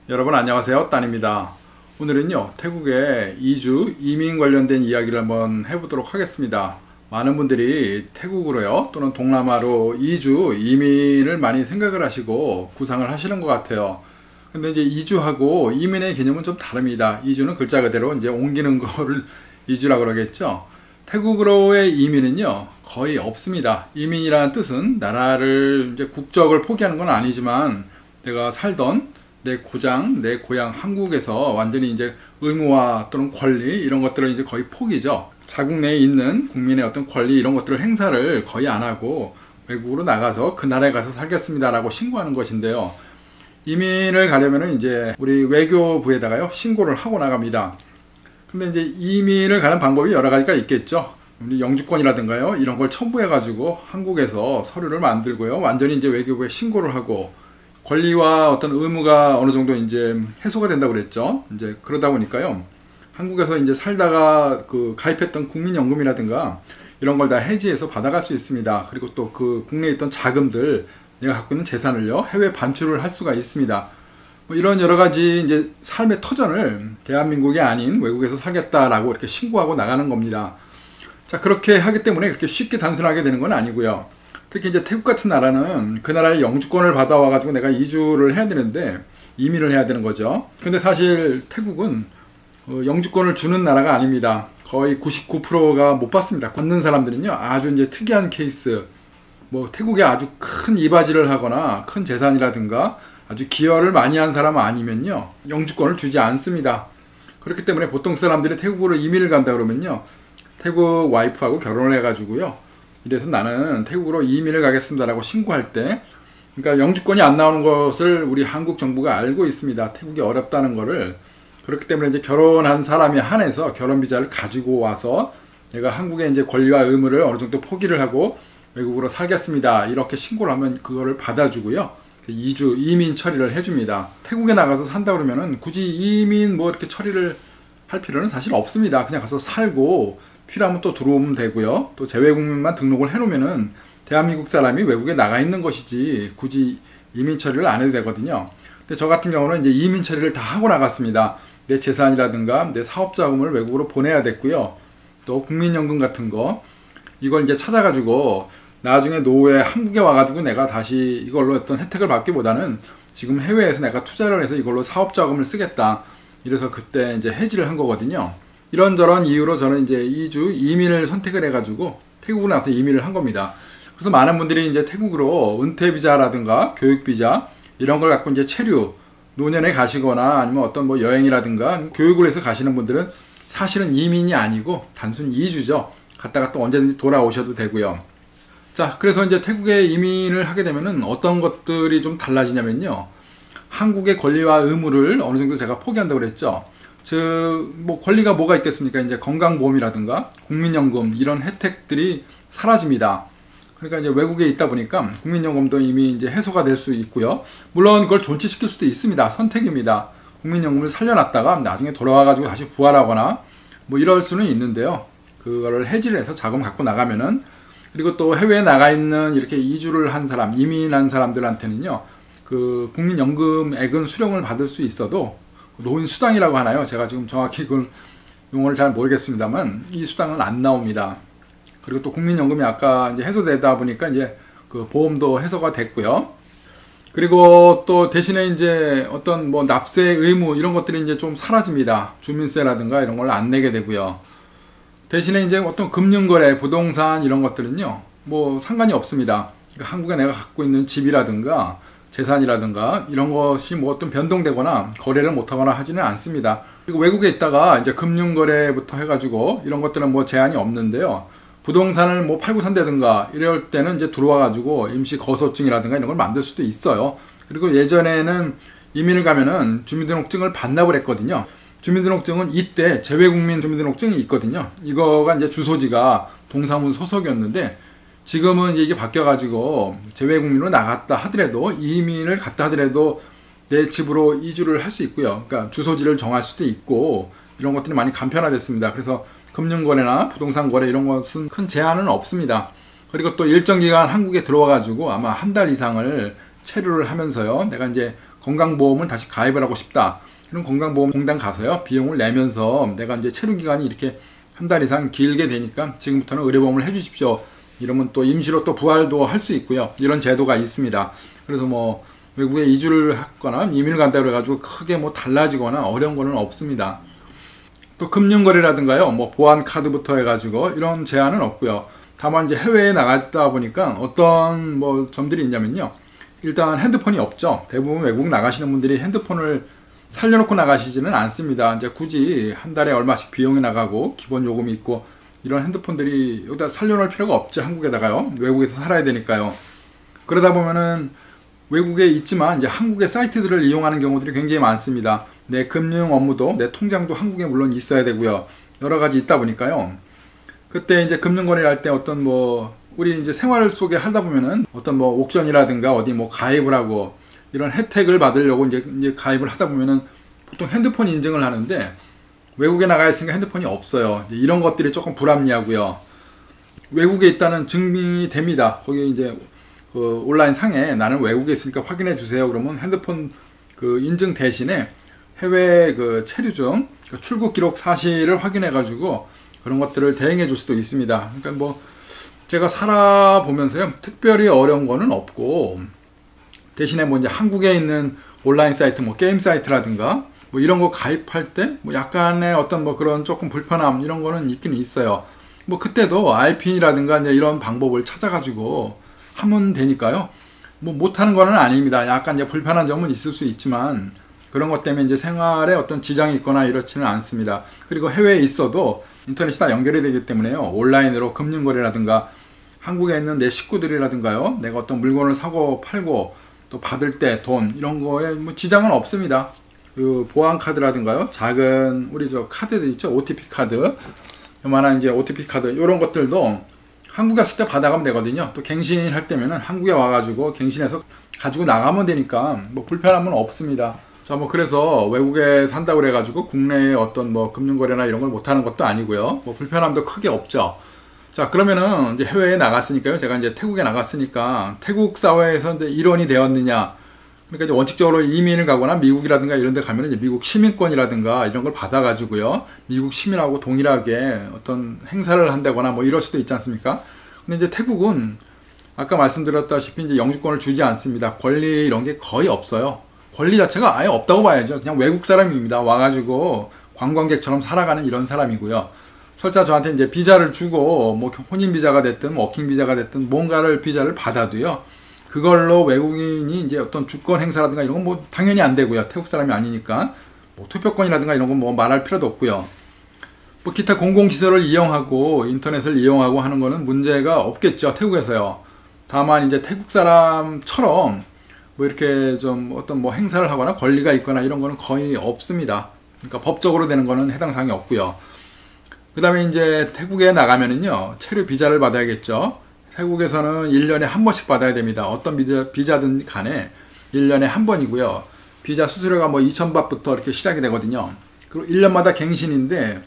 여러분 안녕하세요. 딴입니다. 오늘은요 태국의 이주 이민 관련된 이야기를 한번 해보도록 하겠습니다. 많은 분들이 태국으로요 또는 동남아로 이주 이민을 많이 생각을 하시고 구상을 하시는 것 같아요. 근데 이제 이주하고 이민의 개념은 좀 다릅니다. 이주는 글자 그대로 이제 옮기는 거를 이주라고 그러겠죠. 태국으로의 이민은요 거의 없습니다. 이민이라는 뜻은 나라를 이제 국적을 포기하는 건 아니지만 내가 살던 내 고장, 내 고향 한국에서 완전히 이제 의무와 또는 권리 이런 것들을 이제 거의 포기죠. 자국 내에 있는 국민의 어떤 권리 이런 것들을 행사를 거의 안 하고 외국으로 나가서 그 나라에 가서 살겠습니다라고 신고하는 것인데요. 이민을 가려면은 이제 우리 외교부에다가요 신고를 하고 나갑니다. 근데 이제 이민을 가는 방법이 여러 가지가 있겠죠. 우리 영주권이라든가요 이런 걸 첨부해가지고 한국에서 서류를 만들고요 완전히 이제 외교부에 신고를 하고 권리와 어떤 의무가 어느 정도 이제 해소가 된다고 그랬죠. 이제 그러다 보니까요. 한국에서 이제 살다가 그 가입했던 국민연금이라든가 이런 걸 다 해지해서 받아갈 수 있습니다. 그리고 또 그 국내에 있던 자금들 내가 갖고 있는 재산을요 해외 반출을 할 수가 있습니다. 뭐 이런 여러 가지 이제 삶의 터전을 대한민국이 아닌 외국에서 살겠다라고 이렇게 신고하고 나가는 겁니다. 자, 그렇게 하기 때문에 그렇게 쉽게 단순하게 되는 건 아니고요. 특히 이제 태국 같은 나라는 그 나라의 영주권을 받아와가지고 내가 이주를 해야 되는데 이민을 해야 되는 거죠. 근데 사실 태국은 영주권을 주는 나라가 아닙니다. 거의 99%가 못 받습니다. 받는 사람들은요 아주 이제 특이한 케이스, 뭐 태국에 아주 큰 이바지를 하거나 큰 재산이라든가 아주 기여를 많이 한 사람 아니면요 영주권을 주지 않습니다. 그렇기 때문에 보통 사람들이 태국으로 이민을 간다 그러면요 태국 와이프하고 결혼을 해가지고요 이래서 나는 태국으로 이민을 가겠습니다 라고 신고할 때 그러니까 영주권이 안 나오는 것을 우리 한국 정부가 알고 있습니다. 태국이 어렵다는 거를. 그렇기 때문에 이제 결혼한 사람에 한해서 결혼 비자를 가지고 와서 내가 한국의 이제 권리와 의무를 어느 정도 포기를 하고 외국으로 살겠습니다 이렇게 신고를 하면 그거를 받아주고요 이주 이민 처리를 해줍니다. 태국에 나가서 산다 그러면은 굳이 이민 뭐 이렇게 처리를 할 필요는 사실 없습니다. 그냥 가서 살고 필요하면 또 들어오면 되고요. 또 재외국민만 등록을 해놓으면은 대한민국 사람이 외국에 나가 있는 것이지 굳이 이민 처리를 안 해도 되거든요. 근데 저 같은 경우는 이제 이민 처리를 다 하고 나갔습니다. 내 재산이라든가 내 사업자금을 외국으로 보내야 됐고요. 또 국민연금 같은 거 이걸 이제 찾아가지고 나중에 노후에 한국에 와가지고 내가 다시 이걸로 어떤 혜택을 받기보다는 지금 해외에서 내가 투자를 해서 이걸로 사업자금을 쓰겠다. 이래서 그때 이제 해지를 한 거거든요. 이런저런 이유로 저는 이제 이주 이민을 선택을 해가지고 태국으로 나서 이민을 한 겁니다. 그래서 많은 분들이 이제 태국으로 은퇴 비자라든가 교육 비자 이런 걸 갖고 이제 체류 노년에 가시거나 아니면 어떤 뭐 여행이라든가 교육을 해서 가시는 분들은 사실은 이민이 아니고 단순 이주죠. 갔다가 또 언제든지 돌아오셔도 되고요. 자, 그래서 이제 태국에 이민을 하게 되면은 어떤 것들이 좀 달라지냐면요. 한국의 권리와 의무를 어느 정도 제가 포기한다고 그랬죠. 즉, 뭐 권리가 뭐가 있겠습니까? 이제 건강보험이라든가 국민연금 이런 혜택들이 사라집니다. 그러니까 이제 외국에 있다 보니까 국민연금도 이미 이제 해소가 될 수 있고요. 물론 그걸 존치시킬 수도 있습니다. 선택입니다. 국민연금을 살려놨다가 나중에 돌아와가지고 다시 부활하거나 뭐 이럴 수는 있는데요. 그거를 해지를 해서 자금 갖고 나가면은 그리고 또 해외에 나가 있는 이렇게 이주를 한 사람, 이민한 사람들한테는요. 그 국민연금액은 수령을 받을 수 있어도 노인 수당이라고 하나요? 제가 지금 정확히 그걸 용어를 잘 모르겠습니다만 이 수당은 안 나옵니다. 그리고 또 국민연금이 아까 이제 해소되다 보니까 이제 그 보험도 해소가 됐고요. 그리고 또 대신에 이제 어떤 뭐 납세 의무 이런 것들이 이제 좀 사라집니다. 주민세라든가 이런 걸 안 내게 되고요. 대신에 이제 어떤 금융거래, 부동산 이런 것들은요, 뭐 상관이 없습니다. 그러니까 한국에 내가 갖고 있는 집이라든가 재산이라든가 이런 것이 뭐 어떤 변동되거나 거래를 못하거나 하지는 않습니다. 그리고 외국에 있다가 이제 금융거래부터 해가지고 이런 것들은 뭐 제한이 없는데요. 부동산을 뭐 팔고 산다든가 이럴 때는 이제 들어와가지고 임시 거소증이라든가 이런 걸 만들 수도 있어요. 그리고 예전에는 이민을 가면은 주민등록증을 반납을 했거든요. 주민등록증은 이때 재외국민 주민등록증이 있거든요. 이거가 이제 주소지가 동사무 소속이었는데 지금은 이게 바뀌어가지고 재외국민으로 나갔다 하더라도 이민을 갔다 하더라도 내 집으로 이주를 할 수 있고요. 그러니까 주소지를 정할 수도 있고 이런 것들이 많이 간편화됐습니다. 그래서 금융거래나 부동산 거래 이런 것은 큰 제한은 없습니다. 그리고 또 일정 기간 한국에 들어와가지고 아마 한 달 이상을 체류를 하면서요. 내가 이제 건강보험을 다시 가입을 하고 싶다. 그럼 건강보험공단 가서요, 비용을 내면서 내가 이제 체류기간이 이렇게 한 달 이상 길게 되니까 지금부터는 의료보험을 해주십시오. 이러면 또 임시로 또 부활도 할 수 있고요. 이런 제도가 있습니다. 그래서 뭐 외국에 이주를 했거나 이민을 간다 그래가지고 크게 뭐 달라지거나 어려운 거는 없습니다. 또 금융거래라든가요, 뭐 보안카드부터 해가지고 이런 제한은 없고요. 다만 이제 해외에 나갔다 보니까 어떤 뭐 점들이 있냐면요. 일단 핸드폰이 없죠. 대부분 외국 나가시는 분들이 핸드폰을 살려놓고 나가시지는 않습니다. 이제 굳이 한 달에 얼마씩 비용이 나가고 기본 요금이 있고 이런 핸드폰들이 여기다 살려놓을 필요가 없죠. 한국에다가요. 외국에서 살아야 되니까요. 그러다 보면은 외국에 있지만 이제 한국의 사이트들을 이용하는 경우들이 굉장히 많습니다. 내 금융 업무도 내 통장도 한국에 물론 있어야 되고요. 여러 가지 있다 보니까요. 그때 이제 금융 거래를 할 때 어떤 뭐 우리 이제 생활 속에 하다 보면은 어떤 뭐 옥션이라든가 어디 뭐 가입을 하고 이런 혜택을 받으려고 이제 가입을 하다 보면은 보통 핸드폰 인증을 하는데 외국에 나가 있으니까 핸드폰이 없어요. 이런 것들이 조금 불합리하고요. 외국에 있다는 증명이 됩니다. 거기 이제 그 온라인 상에 나는 외국에 있으니까 확인해 주세요. 그러면 핸드폰 그 인증 대신에 해외 그 체류증, 그 출국 기록 사실을 확인해 가지고 그런 것들을 대행해 줄 수도 있습니다. 그러니까 뭐 제가 살아보면서요, 특별히 어려운 거는 없고, 대신에 뭐 이제 한국에 있는 온라인 사이트, 뭐 게임 사이트라든가, 뭐 이런 거 가입할 때, 뭐 약간의 어떤 뭐 그런 조금 불편함, 이런 거는 있긴 있어요. 뭐 그때도 IPN이라든가 이제 이런 방법을 찾아가지고 하면 되니까요. 뭐 못하는 거는 아닙니다. 약간 이제 불편한 점은 있을 수 있지만, 그런 것 때문에 이제 생활에 어떤 지장이 있거나 이렇지는 않습니다. 그리고 해외에 있어도 인터넷이 다 연결이 되기 때문에요. 온라인으로 금융거래라든가 한국에 있는 내 식구들이라든가요. 내가 어떤 물건을 사고 팔고 또 받을 때 돈 이런 거에 뭐 지장은 없습니다. 그 보안카드라든가요. 작은 우리 저 카드들 있죠. OTP 카드. 요만한 이제 OTP 카드 이런 것들도 한국 갔을 때 받아가면 되거든요. 또 갱신할 때면은 한국에 와가지고 갱신해서 가지고 나가면 되니까 뭐 불편함은 없습니다. 자, 뭐 그래서 외국에 산다고 그래가지고 국내에 어떤 뭐 금융거래나 이런 걸 못하는 것도 아니고요. 뭐 불편함도 크게 없죠. 자, 그러면은 이제 해외에 나갔으니까요. 제가 이제 태국에 나갔으니까 태국 사회에서 이제 일원이 되었느냐. 그러니까 이제 원칙적으로 이민을 가거나 미국이라든가 이런 데 가면은 이제 미국 시민권이라든가 이런 걸 받아가지고요. 미국 시민하고 동일하게 어떤 행사를 한다거나 뭐 이럴 수도 있지 않습니까? 근데 이제 태국은 아까 말씀드렸다시피 이제 영주권을 주지 않습니다. 권리 이런 게 거의 없어요. 권리 자체가 아예 없다고 봐야죠. 그냥 외국 사람입니다. 와가지고 관광객처럼 살아가는 이런 사람이고요. 설사 저한테 이제 비자를 주고 뭐 혼인 비자가 됐든 워킹 비자가 됐든 뭔가를 비자를 받아도요. 그걸로 외국인이 이제 어떤 주권 행사라든가 이런 건 뭐 당연히 안 되고요. 태국 사람이 아니니까 뭐 투표권이라든가 이런 건 뭐 말할 필요도 없고요. 뭐 기타 공공시설을 이용하고 인터넷을 이용하고 하는 거는 문제가 없겠죠. 태국에서요. 다만 이제 태국 사람처럼 뭐 이렇게 좀 어떤 뭐 행사를 하거나 권리가 있거나 이런 거는 거의 없습니다. 그러니까 법적으로 되는 거는 해당 사항이 없고요. 그 다음에 이제 태국에 나가면은요, 체류 비자를 받아야겠죠. 태국에서는 1년에 한 번씩 받아야 됩니다. 어떤 비자든 간에 1년에 한 번이고요. 비자 수수료가 뭐 2,000바트부터 이렇게 시작이 되거든요. 그리고 1년마다 갱신인데,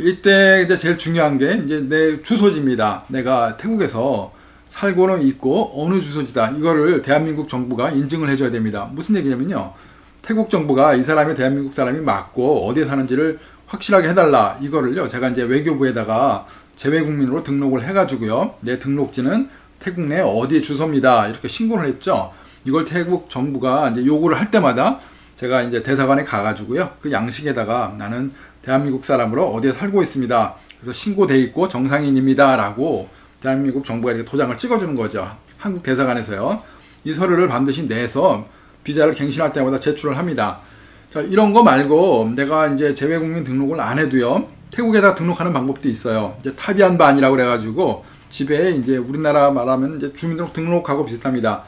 이때 이제 제일 중요한 게 이제 내 주소지입니다. 내가 태국에서 살고는 있고 어느 주소지다. 이거를 대한민국 정부가 인증을 해줘야 됩니다. 무슨 얘기냐면요. 태국 정부가 이 사람이 대한민국 사람이 맞고 어디에 사는지를 확실하게 해달라. 이거를요. 제가 이제 외교부에다가 재외국민으로 등록을 해가지고요. 내 등록지는 태국 내 어디의 주소입니다. 이렇게 신고를 했죠. 이걸 태국 정부가 이제 요구를 할 때마다 제가 이제 대사관에 가가지고요. 그 양식에다가 나는 대한민국 사람으로 어디에 살고 있습니다. 그래서 신고돼 있고 정상인입니다. 라고 대한민국 정부가 이렇게 도장을 찍어주는 거죠. 한국 대사관에서요. 이 서류를 반드시 내서 비자를 갱신할 때마다 제출을 합니다. 자, 이런 거 말고 내가 이제 재외국민 등록을 안 해도요. 태국에다 등록하는 방법도 있어요. 이제 타비안반이라고 그래가지고 집에 이제 우리나라 말하면 이제 주민등록하고 비슷합니다.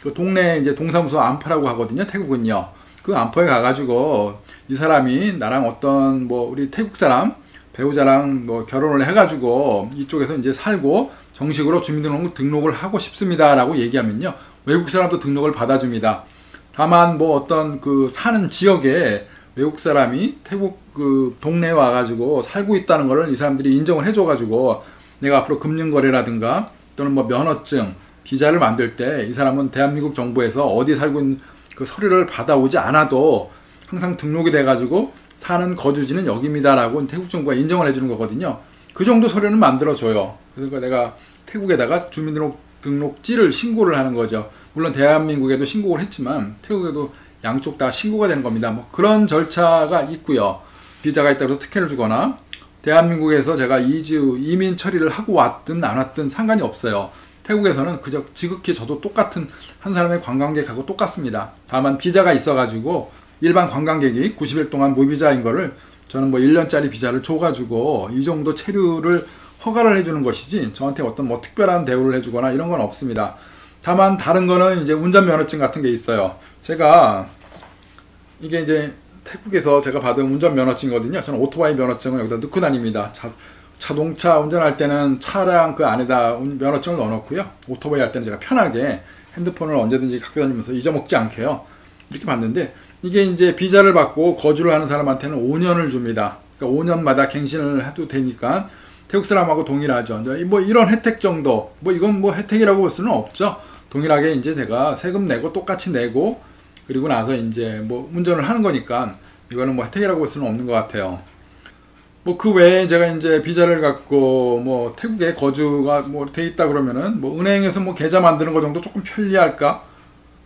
그 동네 이제 동사무소 안포라고 하거든요. 태국은요. 그 안포에 가가지고 이 사람이 나랑 어떤 뭐 우리 태국 사람 배우자랑 뭐 결혼을 해가지고 이쪽에서 이제 살고 정식으로 주민등록을 하고 싶습니다라고 얘기하면요. 외국 사람도 등록을 받아줍니다. 다만 뭐 어떤 그 사는 지역에 외국 사람이 태국 그 동네에 와가지고 살고 있다는 거를 이 사람들이 인정을 해줘가지고 내가 앞으로 금융거래라든가 또는 뭐 면허증, 비자를 만들 때 이 사람은 대한민국 정부에서 어디 살고 있는 그 서류를 받아오지 않아도 항상 등록이 돼가지고 사는 거주지는 여기입니다라고 태국 정부가 인정을 해주는 거거든요. 그 정도 서류는 만들어줘요. 그래서 내가 태국에다가 주민등록지를 신고를 하는 거죠. 물론 대한민국에도 신고를 했지만 태국에도 양쪽 다 신고가 되는 겁니다. 뭐 그런 절차가 있고요. 비자가 있다고 해서 특혜를 주거나 대한민국에서 제가 이민 처리를 하고 왔든 안 왔든 상관이 없어요. 태국에서는 그저 지극히 저도 똑같은 한 사람의 관광객하고 똑같습니다. 다만 비자가 있어가지고 일반 관광객이 90일 동안 무비자인 거를 저는 뭐 1년짜리 비자를 줘가지고 이 정도 체류를 허가를 해주는 것이지 저한테 어떤 뭐 특별한 대우를 해주거나 이런 건 없습니다. 다만 다른 거는 이제 운전면허증 같은 게 있어요. 제가 이게 이제 태국에서 제가 받은 운전면허증이거든요. 저는 오토바이 면허증을 여기다 넣고 다닙니다. 자동차 운전할 때는 차량 그 안에다 면허증을 넣어놓고요. 오토바이 할 때는 제가 편하게 핸드폰을 언제든지 갖고 다니면서 잊어먹지 않게요. 이렇게 봤는데 이게 이제 비자를 받고 거주를 하는 사람한테는 5년을 줍니다. 그러니까 5년마다 갱신을 해도 되니까 태국 사람하고 동일하죠. 뭐 이런 혜택 정도, 뭐 이건 뭐 혜택이라고 볼 수는 없죠. 동일하게 이제 제가 세금 내고 똑같이 내고 그리고 나서 이제 뭐 운전을 하는 거니까 이거는 뭐 혜택이라고 볼 수는 없는 것 같아요. 뭐 그 외에 제가 이제 비자를 갖고 뭐 태국에 거주가 뭐 돼 있다 그러면은 뭐 은행에서 뭐 계좌 만드는 거 정도 조금 편리할까?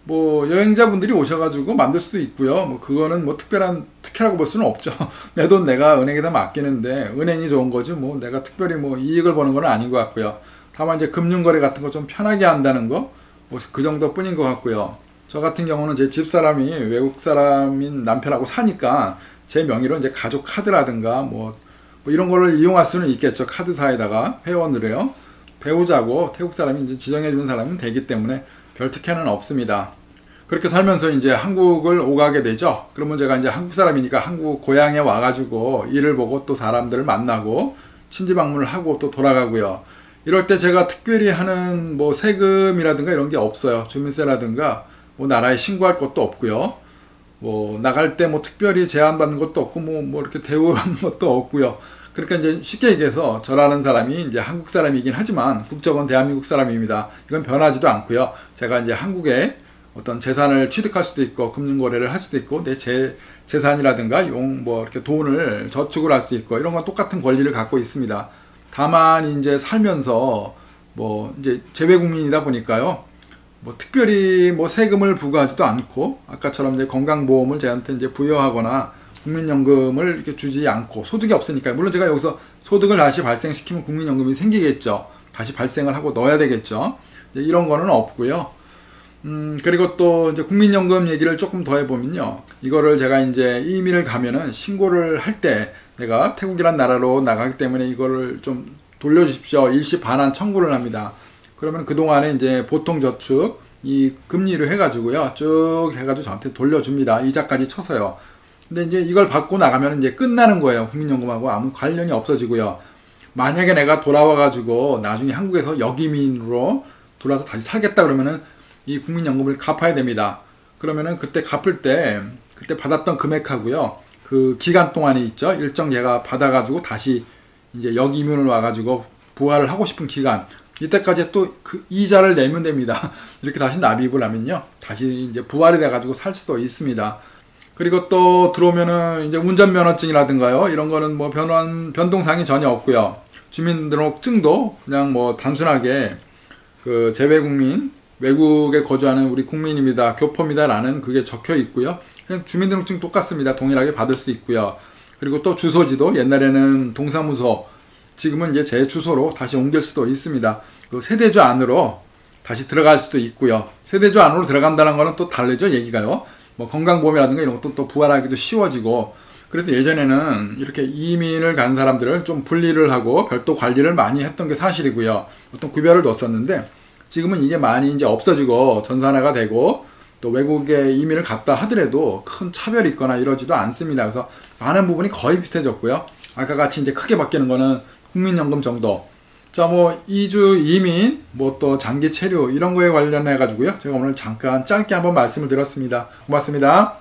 뭐 여행자분들이 오셔가지고 만들 수도 있고요. 뭐 그거는 뭐 특별한 특혜라고 볼 수는 없죠. 내 돈 내가 은행에다 맡기는데 은행이 좋은 거지 뭐 내가 특별히 뭐 이익을 보는 건 아닌 것 같고요. 다만 이제 금융거래 같은 거 좀 편하게 한다는 거 뭐 그 정도뿐인 것 같고요. 저 같은 경우는 제 집사람이 외국 사람인 남편하고 사니까 제 명의로 이제 가족 카드라든가 뭐 이런 거를 이용할 수는 있겠죠. 카드사에다가 회원으로요. 배우자고 태국 사람이 이제 지정해주는 사람은 되기 때문에 별 특혜는 없습니다. 그렇게 살면서 이제 한국을 오가게 되죠. 그러면 제가 이제 한국 사람이니까 한국 고향에 와가지고 일을 보고 또 사람들을 만나고 친지 방문을 하고 또 돌아가고요. 이럴 때 제가 특별히 하는 뭐 세금이라든가 이런 게 없어요. 주민세라든가 뭐 나라에 신고할 것도 없고요. 뭐 나갈 때 뭐 특별히 제한받는 것도 없고 뭐 이렇게 대우받는 것도 없고요. 그러니까 이제 쉽게 얘기해서 저라는 사람이 이제 한국 사람이긴 하지만 국적은 대한민국 사람입니다. 이건 변하지도 않고요. 제가 이제 한국에 어떤 재산을 취득할 수도 있고 금융거래를 할 수도 있고 내 재산이라든가 뭐 이렇게 돈을 저축을 할 수 있고 이런 건 똑같은 권리를 갖고 있습니다. 다만 이제 살면서 뭐 이제 재외국민이다 보니까요. 뭐 특별히 뭐 세금을 부과하지도 않고 아까처럼 이제 건강보험을 저한테 이제 부여하거나 국민연금을 이렇게 주지 않고 소득이 없으니까요. 물론 제가 여기서 소득을 다시 발생시키면 국민연금이 생기겠죠. 다시 발생을 하고 넣어야 되겠죠. 이런 거는 없고요. 그리고 또 이제 국민연금 얘기를 조금 더 해보면요. 이거를 제가 이제 이민을 가면은 신고를 할 때 내가 태국이란 나라로 나가기 때문에 이거를 좀 돌려주십시오. 일시 반환 청구를 합니다. 그러면 그동안에 이제 보통저축 이 금리로 해가지고요. 쭉 해가지고 저한테 돌려줍니다. 이자까지 쳐서요. 근데 이제 이걸 받고 나가면 이제 끝나는 거예요. 국민연금하고 아무 관련이 없어지고요. 만약에 내가 돌아와가지고 나중에 한국에서 역이민으로 들어와서 다시 살겠다 그러면은 이 국민연금을 갚아야 됩니다. 그러면은 그때 갚을 때 그때 받았던 금액하고요. 그 기간 동안에 있죠. 일정 제가 받아가지고 다시 이제 역이민을 와가지고 부활을 하고 싶은 기간 이때까지 또 그 이자를 내면 됩니다. 이렇게 다시 납입을 하면요. 다시 이제 부활이 돼가지고 살 수도 있습니다. 그리고 또 들어오면은 이제 운전면허증이라든가요. 이런 거는 뭐 변동사항이 전혀 없고요. 주민등록증도 그냥 뭐 단순하게 그 재외국민, 외국에 거주하는 우리 국민입니다. 교포입니다라는 그게 적혀 있고요. 그냥 주민등록증 똑같습니다. 동일하게 받을 수 있고요. 그리고 또 주소지도 옛날에는 동사무소, 지금은 이제 제 주소로 다시 옮길 수도 있습니다. 그 세대주 안으로 다시 들어갈 수도 있고요. 세대주 안으로 들어간다는 거는 또 다르죠, 얘기가요. 뭐 건강보험이라든가 이런 것도 또 부활하기도 쉬워지고 그래서 예전에는 이렇게 이민을 간 사람들을 좀 분리를 하고 별도 관리를 많이 했던 게 사실이고요. 어떤 구별을 뒀었는데 지금은 이게 많이 이제 없어지고 전산화가 되고 또 외국에 이민을 갔다 하더라도 큰 차별이 있거나 이러지도 않습니다. 그래서 많은 부분이 거의 비슷해졌고요. 아까 같이 이제 크게 바뀌는 거는 국민연금 정도. 자, 뭐 이주 이민, 뭐 또 장기 체류 이런 거에 관련해 가지고요. 제가 오늘 잠깐 짧게 한번 말씀을 드렸습니다. 고맙습니다.